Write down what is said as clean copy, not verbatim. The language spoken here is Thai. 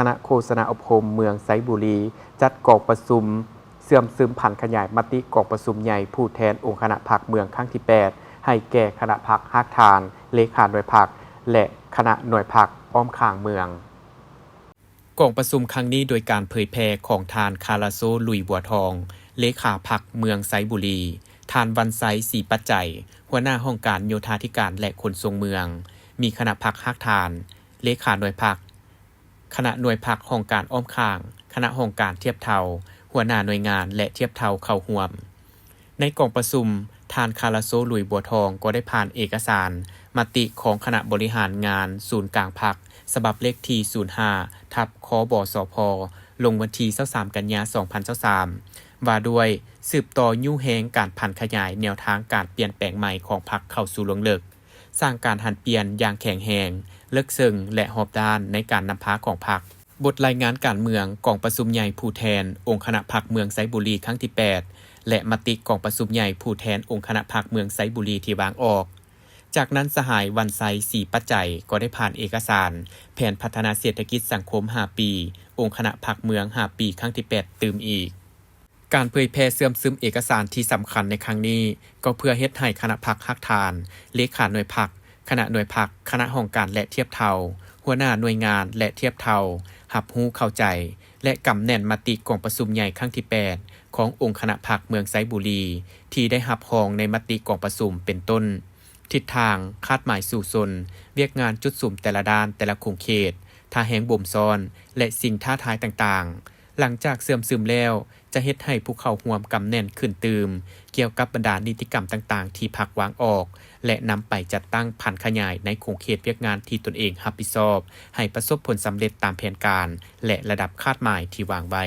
ณะโฆษณาอบรมเมืองไซบุรีจัดกองประชุมเสื่อมซึมผันขยายมติกองประชุมใหญ่ผู้แทนองค์คณะพรรคเมืองครั้งที่ 8 ให้แก่คณะพรรคฮักทานเลขาหน่วยพรรคและคณะหน่วยพรรคอ้อมข้างเมืองกองประชุมครั้งนี้โดยการเผยแพร่ของทานคาราโซลุยบัวทองเลขาพรรคเมืองไซบุรีทานวันไซศรีปัจจัยหัวหน้าห้องการโยธาธิการและขนส่งเมืองมีคณะพรรคฮักทานเลขาหน่วยพรรคคณะหน่วยพรรคห้องการอ้อมข้างคณะห้องการเทียบเท่าหัวหน้าหน่วยงานและเทียบเท่าเข้าร่วมในกองประชุมทานคาราโซลุยบัวทองก็ได้ผ่านเอกสารมติของคณะบริหารงานศูนย์กลางพรรคฉบับเลขที่ 05 ทับคบสพลงวันที่23 กันยายน 2023ว่าด้วยสืบต่อยุ่งแฮงการผันขยายแนวทางการเปลี่ยนแปลงใหม่ของพรรคเข้าสู่ลงเลิกสร้างการหันเปลี่ยนอย่างแข็งแรงเลิกซึ่งและหอบด้านในการนำพาของพรรคบทรายงานการเมืองกองประชุมใหญ่ผู้แทนองค์คณะพรรคเมืองไซบุรีครั้งที่ 8 และมติกองประชุมใหญ่ผู้แทนองค์คณะพรรคเมืองไซบุรีที่วางออกจากนั้นสหายวันไซศรีปัจจัยก็ได้ผ่านเอกสารแผนพัฒนาเศรษฐกิจสังคม 5 ปีองค์คณะพรรคเมือง 5 ปีครั้งที่ 8 ตื่มอีกการเผยแพร่เสื่อมซึมเอกสารที่สำคัญในครั้งนี้ก็เพื่อเฮ็ดให้คณะพรรคฮักทานเลขาหน่วยพรรคคณะหน่วยพรรคคณะห้องการและเทียบเท่าหัวหน้าหน่วยงานและเทียบเท่ารับรู้เข้าใจและกำแน่นมติกองประชุมใหญ่ครั้งที่ 8 ขององค์คณะพรรคเมืองไซบุรีที่ได้รับรองในมติกองประชุมเป็นต้นทิศทางคาดหมายสู่ชนเวียกงานจุดสุ่มแต่ละด้านแต่ละโครงเขตท่าแหงบ่มซ้อนและสิ่งท้าทายต่างๆหลังจากเสื่อมซึมแล้วจะเฮ็ดให้ผู้เข้าร่วมกำแน่นขึ้นตืมเกี่ยวกับบรรดานิติกรรมต่างๆที่พรรควางออกและนำไปจัดตั้งผันขยายในโครงเขตเวียกงานที่ตนเองรับผิดชอบให้ประสบผลสำเร็จตามแผนการและระดับคาดหมายที่วางไว้